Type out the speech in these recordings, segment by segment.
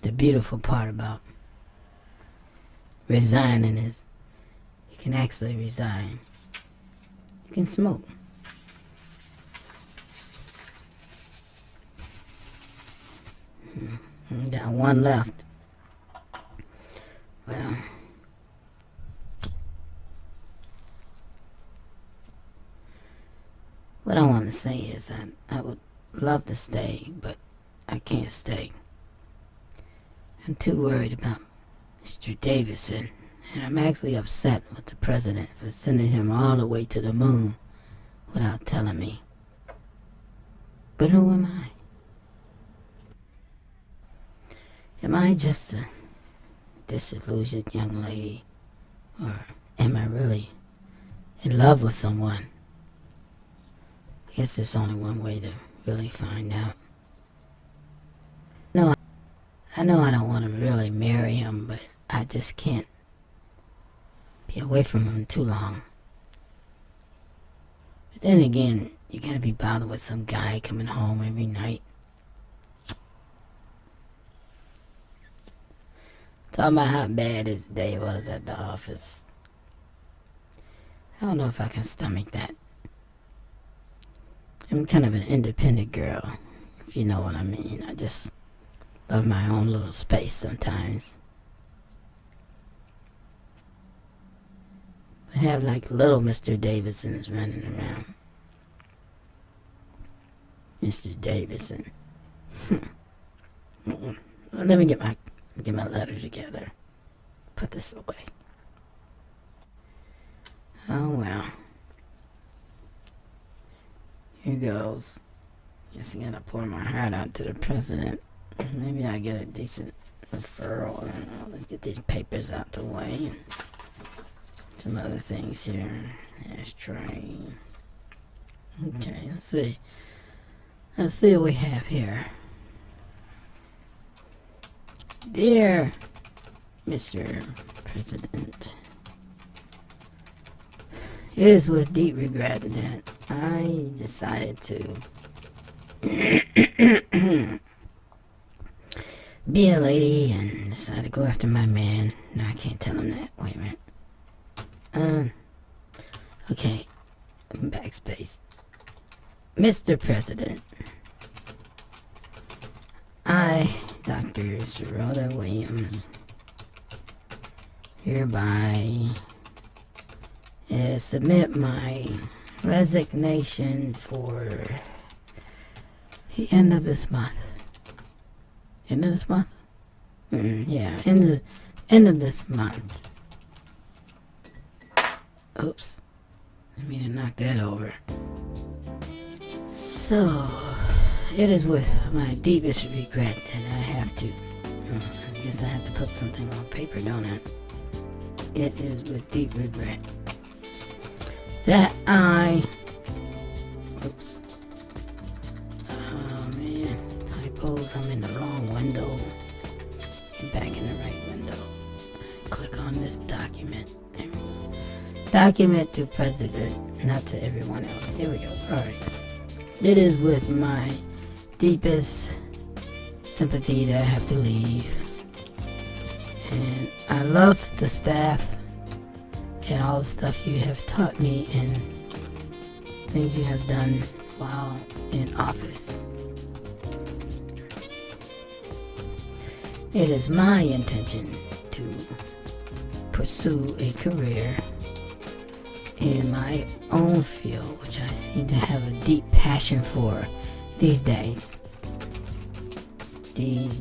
the beautiful part about resigning is you can actually resign. You can smoke. We got one left. Well, what I want to say is that I would love to stay, but I can't stay. I'm too worried about Mr. Davidson, and I'm actually upset with the president for sending him all the way to the moon without telling me. But who am I? Am I just a disillusioned young lady, or am I really in love with someone? I guess there's only one way to really find out. No, I know I don't want to really marry him, but I just can't be away from him too long. But then again, you gotta be bothered with some guy coming home every night. Talking about how bad his day was at the office. I don't know if I can stomach that. I'm kind of an independent girl, if you know what I mean. I just love my own little space sometimes. I have like little Mr. Davidsons running around. Mr. Davidson. Let me get my letter together. Put this away. Oh well. Here goes. Guess I gotta pour my heart out to the president. Maybe I get a decent referral. I don't know. Let's get these papers out the way. Some other things here. Ashtray. Okay, let's see. Let's see what we have here. Dear Mr. President, it is with deep regret that I decided to be a lady and decided to go after my man. No, I can't tell him that. Wait a minute. Okay. Backspace. Mr. President, I, Dr. Sarota Williams, hereby submit my resignation for the end of this month. End of this month? Yeah, end of this month. Oops. Let me knock that over. So, it is with my deepest regret that I have to, I guess I have to put something on paper, don't I? It is with deep regret that I, oops, oh man, typos, I'm in the wrong window, get back in the right window, click on this document, there we go. Document to President, not to everyone else, here we go, alright. It is with my deepest sympathy that I have to leave, and I love the staff and all the stuff you have taught me and things you have done while in office. It is my intention to pursue a career in my own field, which I seem to have a deep passion for these days. These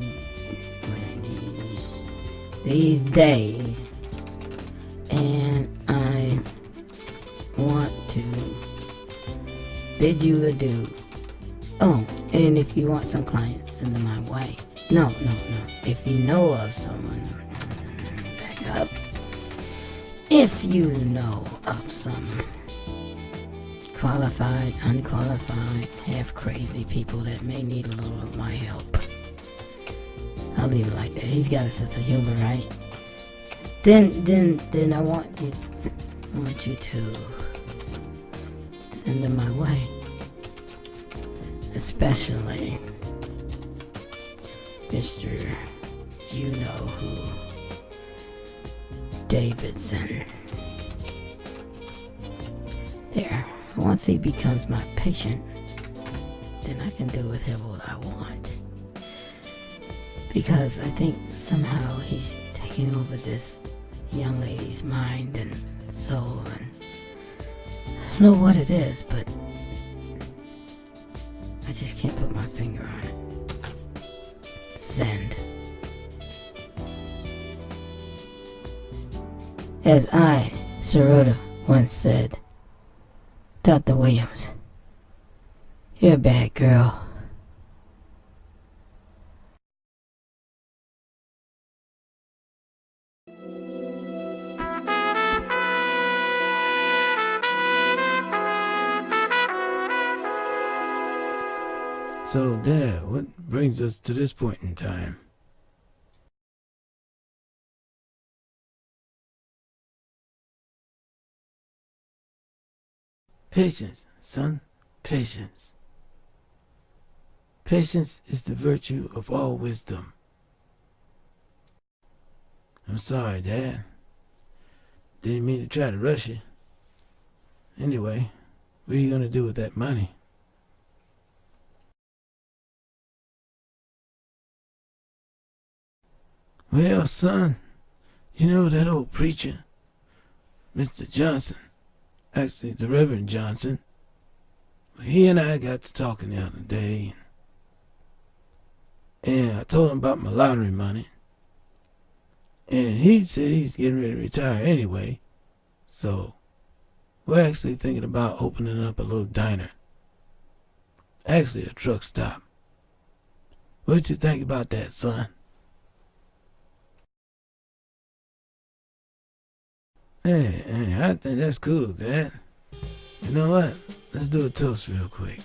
days. And I want to bid you adieu. Oh, and if you want some clients, send them my way. No. If you know of someone, back up. If you know of some qualified, unqualified, half crazy people that may need a little of my help, I'll leave it like that. He's got a sense of humor, right? Then I want you to send them my way. Especially Mr. you know who. Davidson. There, once he becomes my patient, then I can do with him what I want. Because I think somehow he's taking over this young lady's mind and soul, and I don't know what it is, but I just can't put my finger on it. Send. As I, Sirota, once said, Dr. Williams, you're a bad girl. So, Dad, what brings us to this point in time? Patience, son, patience. Patience is the virtue of all wisdom. I'm sorry, Dad. Didn't mean to try to rush you. Anyway, what are you gonna do with that money? Well, son, you know that old preacher, Mr. Johnson, actually the Reverend Johnson, he and I got to talking the other day, and I told him about my lottery money, and he said he's getting ready to retire anyway, so we're actually thinking about opening up a little diner, actually a truck stop. What you think about that, son? Hey, I think that's cool, Dad. You know what? Let's do a toast real quick.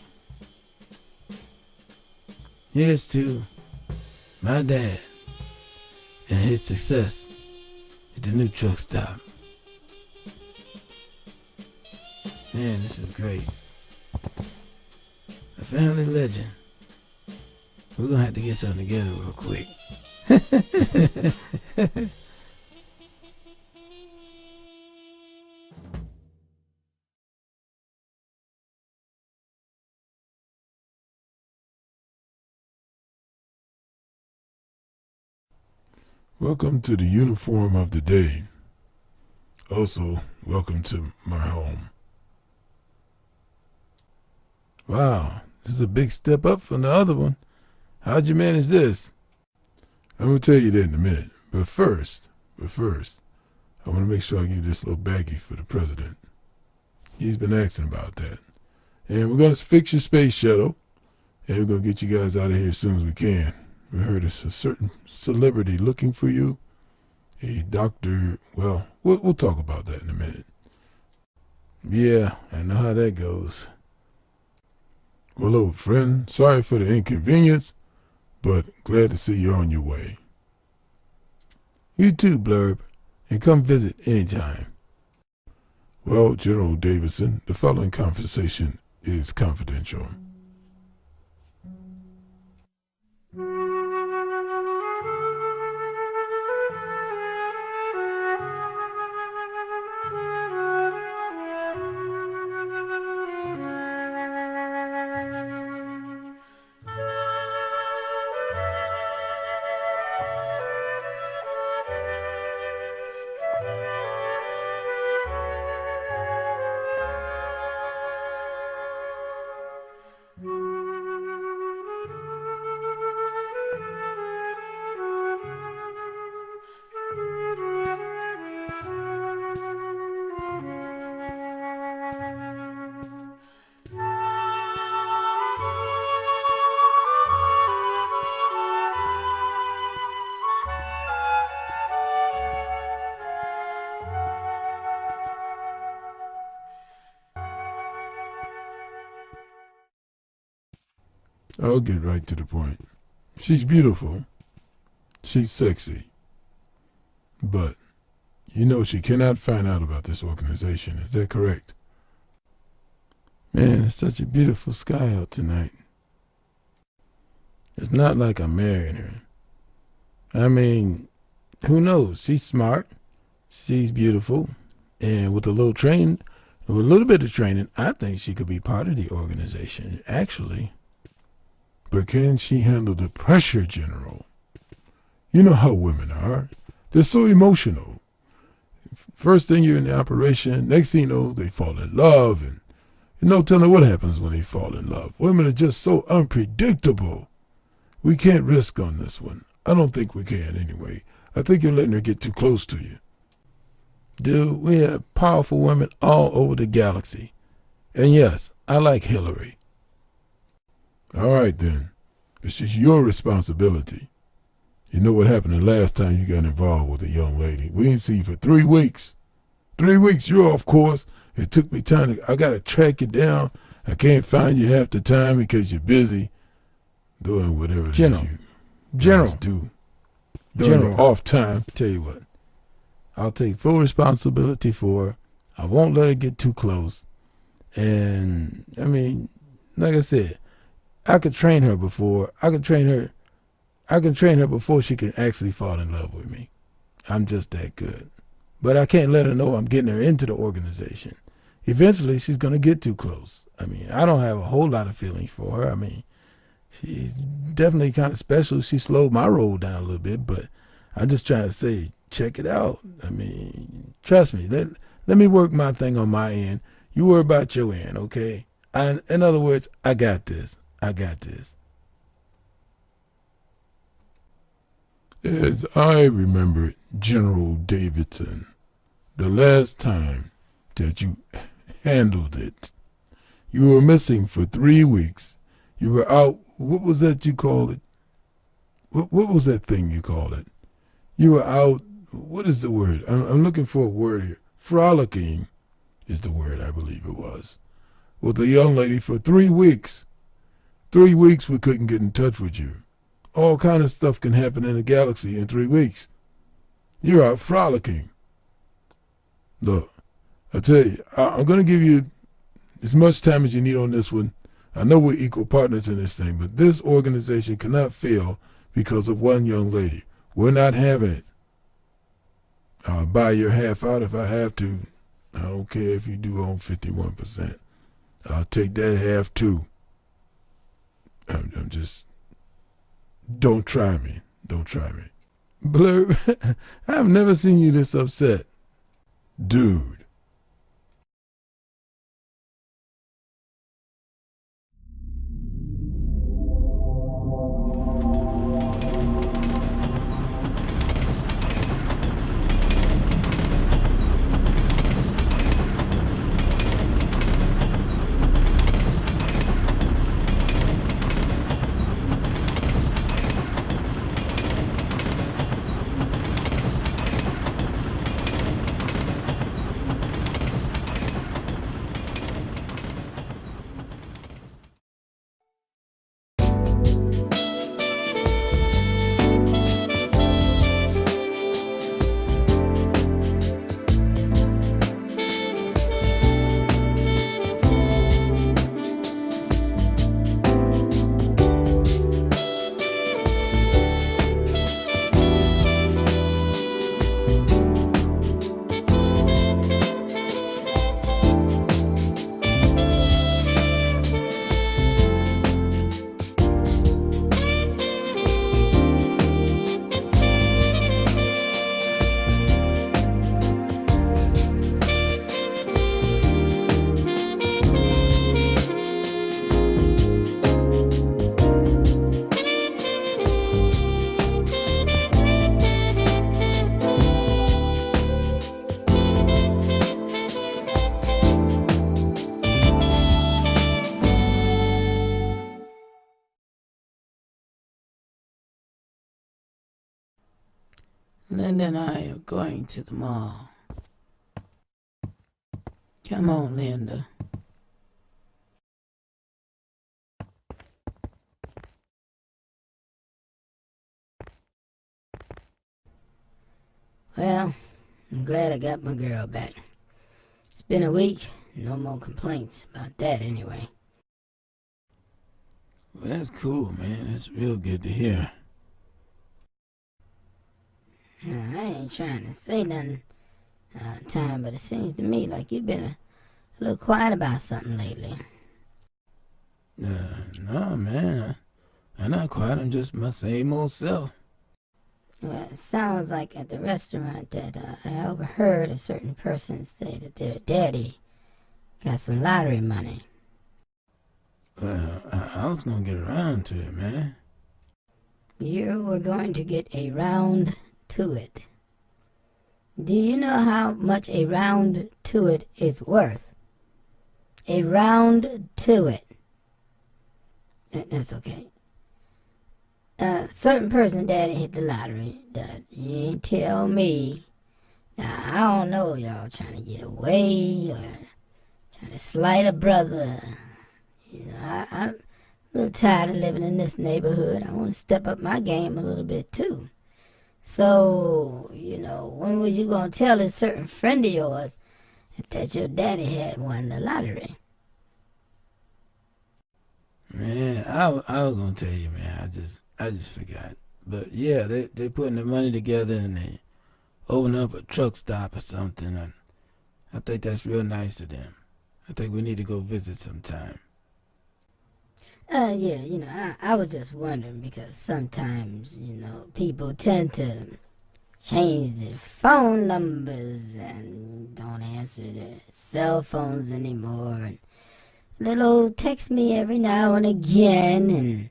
Here's to my dad and his success at the new truck stop. Man, this is great. A family legend. We're gonna have to get something together real quick. Welcome to the uniform of the day. Also, welcome to my home. Wow, this is a big step up from the other one. How'd you manage this? I'm gonna tell you that in a minute. But first, I want to make sure I give this little baggie for the president. He's been asking about that. And we're gonna fix your space shuttle, and we're gonna get you guys out of here as soon as we can. We heard it's a certain celebrity looking for you. A doctor, well, we'll talk about that in a minute. Yeah, I know how that goes. Well, old friend, sorry for the inconvenience, but glad to see you're on your way. You too, Blurb, and come visit anytime. Well, General Davidson, the following conversation is confidential. I'll get right to the point. She's beautiful. She's sexy. But, you know she cannot find out about this organization. Is that correct? Man, it's such a beautiful sky out tonight. It's not like I'm marrying her. I mean, who knows? She's smart. She's beautiful. And with a little training, with a little bit of training, I think she could be part of the organization, actually. But can she handle the pressure, General? You know how women are. They're so emotional. First thing you're in the operation, next thing you know, they fall in love. And you know, tell me what happens when they fall in love. Women are just so unpredictable. We can't risk on this one. I don't think we can anyway. I think you're letting her get too close to you. Dude, we have powerful women all over the galaxy. And yes, I like Hillary. All right, then. It's just your responsibility. You know what happened the last time you got involved with a young lady. We didn't see you for 3 weeks. 3 weeks, you're off course. It took me time I got to track you down. I can't find you half the time because you're busy doing whatever it is you General, do. During the off time. Tell you what, I'll take full responsibility for her. I won't let her get too close. And, I mean, like I said, I could train her before. I can train her before she can actually fall in love with me. I'm just that good. But I can't let her know I'm getting her into the organization. Eventually, she's going to get too close. I mean, I don't have a whole lot of feelings for her. I mean, she's definitely kind of special. She slowed my roll down a little bit, but I'm just trying to say, check it out. I mean, trust me. Let me work my thing on my end. You worry about your end, okay? In other words, I got this. I got this. As I remember, General Davidson, the last time that you handled it, you were missing for 3 weeks. You were out. What was that you called it? What was that thing you called it? You were out. What is the word? I'm looking for a word here. Frolicking is the word, I believe it was. With a young lady for 3 weeks. 3 weeks we couldn't get in touch with you. All kind of stuff can happen in the galaxy in 3 weeks. You're out frolicking. Look, I tell you, I'm going to give you as much time as you need on this one. I know we're equal partners in this thing, but this organization cannot fail because of one young lady. We're not having it. I'll buy your half out if I have to. I don't care if you do own 51%. I'll take that half too. I'm just... Don't try me. Don't try me. Blurb, I've never seen you this upset. Dude. Linda and I are going to the mall. Come on, Linda. Well, I'm glad I got my girl back. It's been a week. No more complaints about that anyway. Well, that's cool, man. That's real good to hear. I ain't trying to say nothing, Tom, but it seems to me like you've been a little quiet about something lately. No, man. I'm not quiet. I'm just my same old self. Well, it sounds like at the restaurant that I overheard a certain person say that their daddy got some lottery money. Well, I was gonna get around to it, man. You were going to get a round to it. Do you know how much a round to it is worth? A round to it. That's okay. Certain person daddy hit the lottery. You ain't tell me. Now, I don't know y'all trying to get away or trying to slight a brother. You know, I'm a little tired of living in this neighborhood. I want to step up my game a little bit too. So, you know, when was you going to tell this certain friend of yours that your daddy had won the lottery? Man, I was gonna tell you, man. I just forgot. But yeah, they putting the money together and they open up a truck stop or something. And I think that's real nice of them. I think we need to go visit sometime. Yeah, you know, I was just wondering because sometimes, you know, people tend to change their phone numbers and don't answer their cell phones anymore. And they'll text me every now and again and,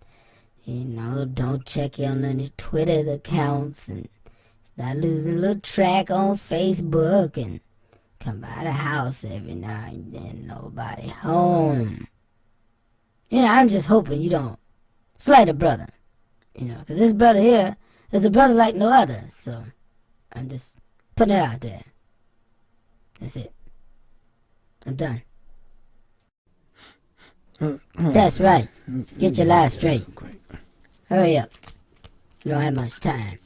you know, don't check on any Twitter accounts and start losing a little track on Facebook and come by the house every now and then, nobody home. You know, I'm just hoping you don't slight a brother, you know, because this brother here is a brother like no other, so I'm just putting it out there. That's it. I'm done. That's right. Get your lies straight. Hurry up. You don't have much time.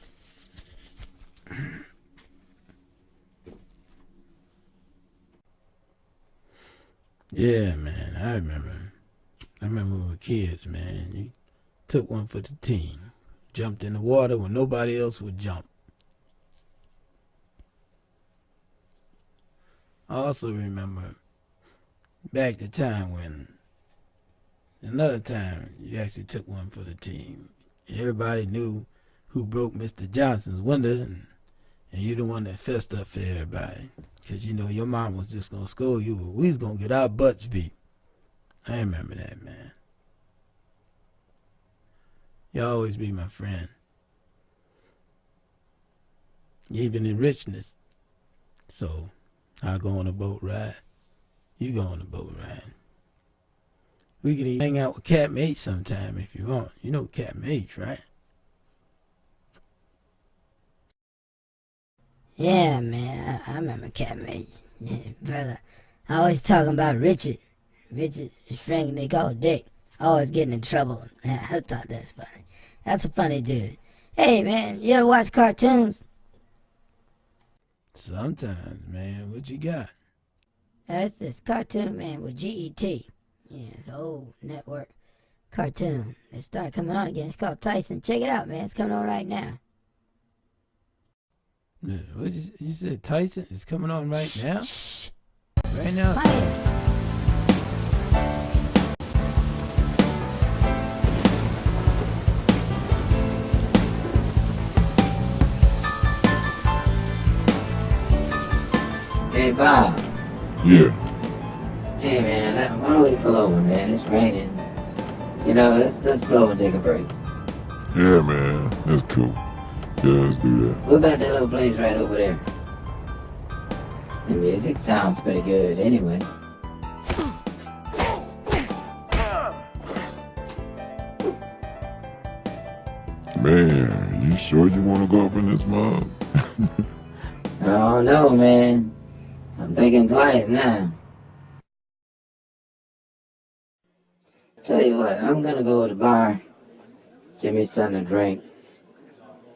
Yeah, man, I remember when we were kids, man. You took one for the team. Jumped in the water when nobody else would jump. I also remember back the time when another time you actually took one for the team. Everybody knew who broke Mr. Johnson's window, and you the one that fessed up for everybody. Because, you know, your mom was just going to scold you, but we was going to get our butts beat. I remember that, man. You always be my friend. Even in richness. So, I'll go on a boat ride. You go on a boat ride. We could even hang out with Captain H sometime if you want. You know Captain H, right? Yeah, man, I remember Captain H. Yeah, brother, I always talking about Richard. Richard, his friend they call Dick. Always getting in trouble. Man, I thought that's funny. That's a funny dude. Hey, man, you ever watch cartoons? Sometimes, man. What you got? That's this cartoon, man, with GET. Yeah, it's an old network cartoon. They started coming on again. It's called Tyson. Check it out, man. It's coming on right now. What you said? Tyson is coming on right now? Shh. Right now? Quiet. Hey, Bob. Yeah. Hey, man, why don't we pull over, man? It's raining. You know, let's pull over and take a break. Yeah, man. That's cool. Yeah, let's do that. What about that little place right over there? The music sounds pretty good anyway. Man, you sure you want to go up in this mug? I don't know, man. I'm thinking twice now. Tell you what, I'm gonna go to the bar, get me something to drink.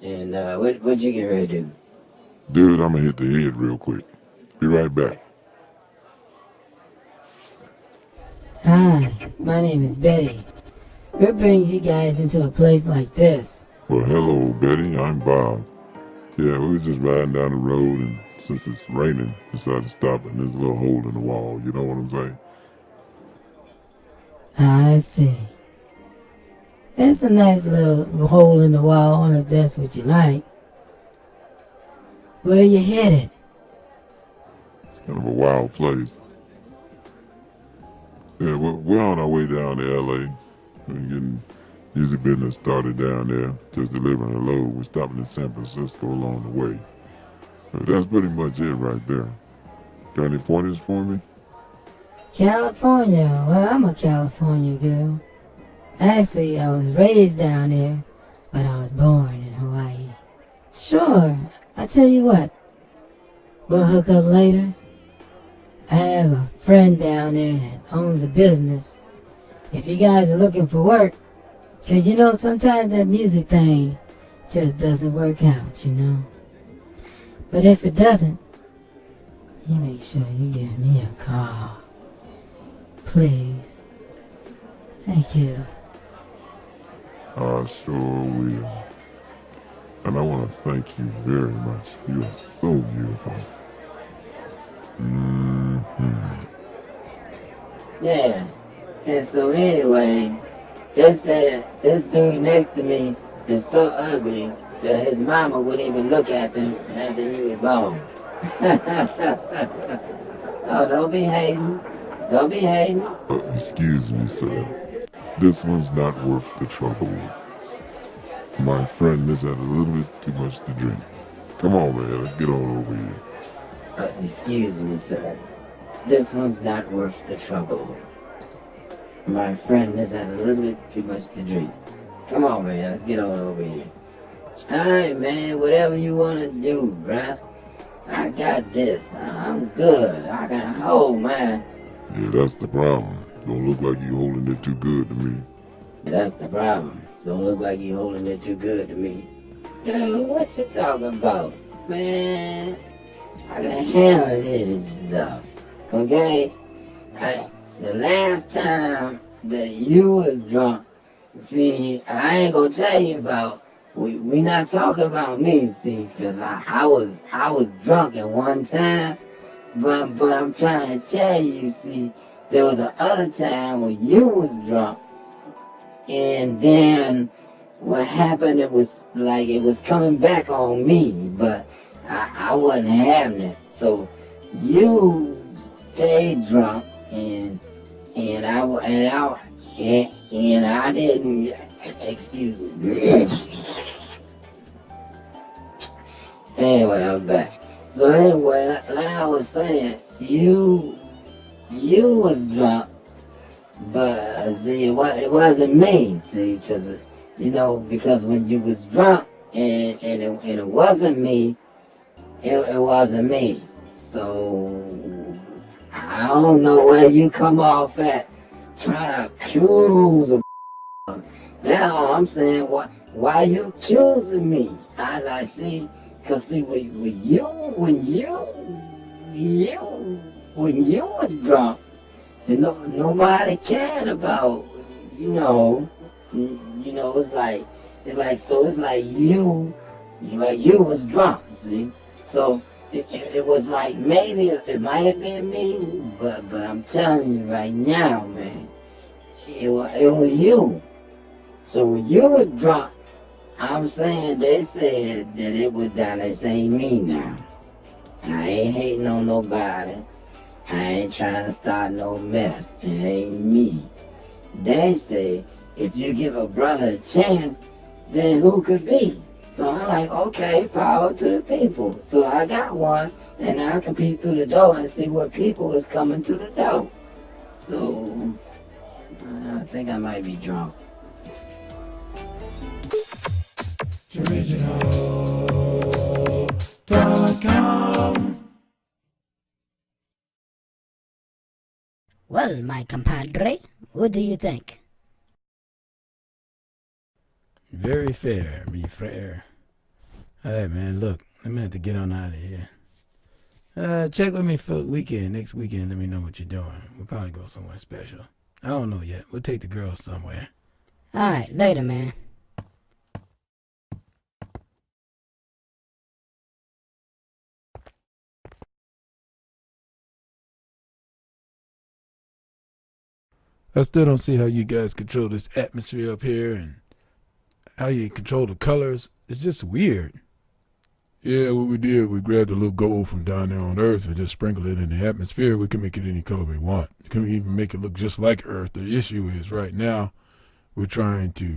And what'd you get ready to do? Dude, I'm gonna hit the head real quick. Be right back. Hi, my name is Betty. What brings you guys into a place like this? Well, hello, Betty. I'm Bob. Yeah, we was just riding down the road, and since it's raining, decided to stop in this little hole in the wall. You know what I'm saying? I see. It's a nice little hole in the wall, if that's what you like. Where you headed? It's kind of a wild place. Yeah, we're on our way down to L.A. We're getting music business started down there, just delivering a load. We're stopping in San Francisco along the way. But that's pretty much it right there. Got any pointers for me? California. Well, I'm a California girl. Actually, I was raised down there, but I was born in Hawaii. Sure, I tell you what. We'll hook up later. I have a friend down there that owns a business. If you guys are looking for work, 'cause you know sometimes that music thing just doesn't work out, you know. But if it doesn't, you make sure you give me a call. Please. Thank you. I sure will. And I want to thank you very much. You are so beautiful. Yeah. And so anyway, they said this dude next to me is so ugly that his mama wouldn't even look at him after he was born. Oh, don't be hating. Don't be hating. Excuse me, sir. This one's not worth the trouble. My friend has had a little bit too much to drink. Come on, man. Let's get on over here. Excuse me, sir. This one's not worth the trouble. My friend has had a little bit too much to drink. Come on, man. Let's get on over here. Alright, man. Whatever you want to do, bruh. I got this. I'm good. I got a hold, man. Yeah, that's the problem. Don't look like you holding it too good to me. That's the problem. Don't look like you holding it too good to me. Dude, what you talking about? Man, I can handle this stuff. Okay? The last time that you was drunk, see, I ain't gonna tell you about, we not talking about me, see, cause I was drunk at one time, but I'm trying to tell you, see, there was the other time when you was drunk, and then what happened, it was like it was coming back on me, but I wasn't having it. So you stayed drunk, and I didn't. Excuse me. Anyway, I'm back. So anyway, like I was saying, you was drunk, but see, it wasn't me. See, because when you was drunk and it wasn't me, it wasn't me. So I don't know where you come off at trying to accuse a. That's all I'm saying. Why you accusing me? I like see, cause see when you was drunk, nobody cared about, it's like you was drunk, see. So it was like maybe it might have been me, but I'm telling you right now, man, it was you. So when you was drunk, I'm saying they said that it was down. This ain't me now. I ain't hating on nobody. I ain't trying to start no mess. It ain't me. They say if you give a brother a chance, then who could be? So I'm like, okay, power to the people. So I got one, and I can peek through the door and see what people is coming to the door. So I think I might be drunk. Original.com. Well, my compadre, what do you think? Very fair, mi frere. Alright, man, look, I'm gonna have to get on out of here. Check with me for next weekend, let me know what you're doing. We'll probably go somewhere special. I don't know yet. We'll take the girls somewhere. Alright, later, man. I still don't see how you guys control this atmosphere up here and how you control the colors. It's just weird. Yeah, what we did, we grabbed a little gold from down there on Earth and just sprinkled it in the atmosphere. We can make it any color we want. We can even make it look just like Earth. The issue is right now, we're trying to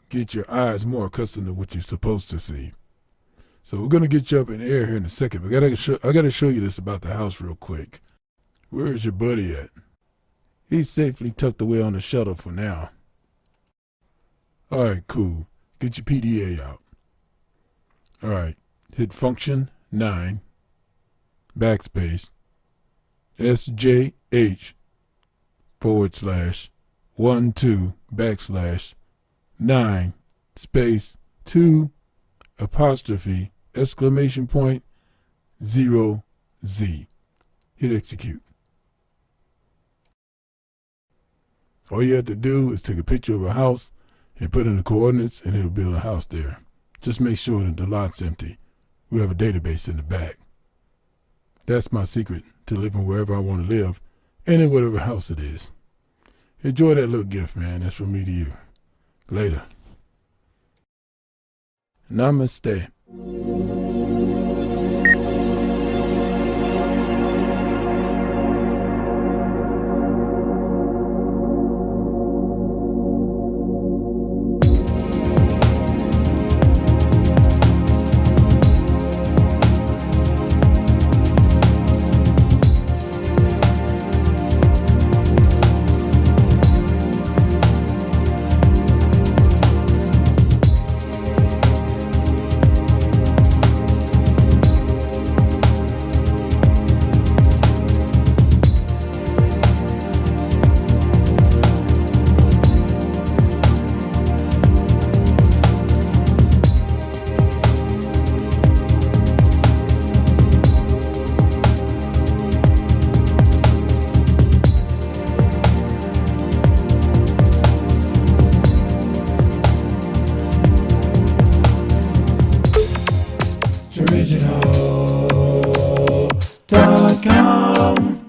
get your eyes more accustomed to what you're supposed to see. So we're going to get you up in the air here in a second. I got to show you this about the house real quick. Where is your buddy at? He's safely tucked away on the shuttle for now. All right, cool. Get your PDA out. All right. Hit function 9, backspace, SJH/12/9 space 2 apostrophe exclamation point 0Z. Hit execute. All you have to do is take a picture of a house and put in the coordinates and it'll build a house there. Just make sure that the lot's empty. We have a database in the back. That's my secret to living wherever I want to live and in whatever house it is. Enjoy that little gift, man. That's from me to you. Later. Namaste. Original.com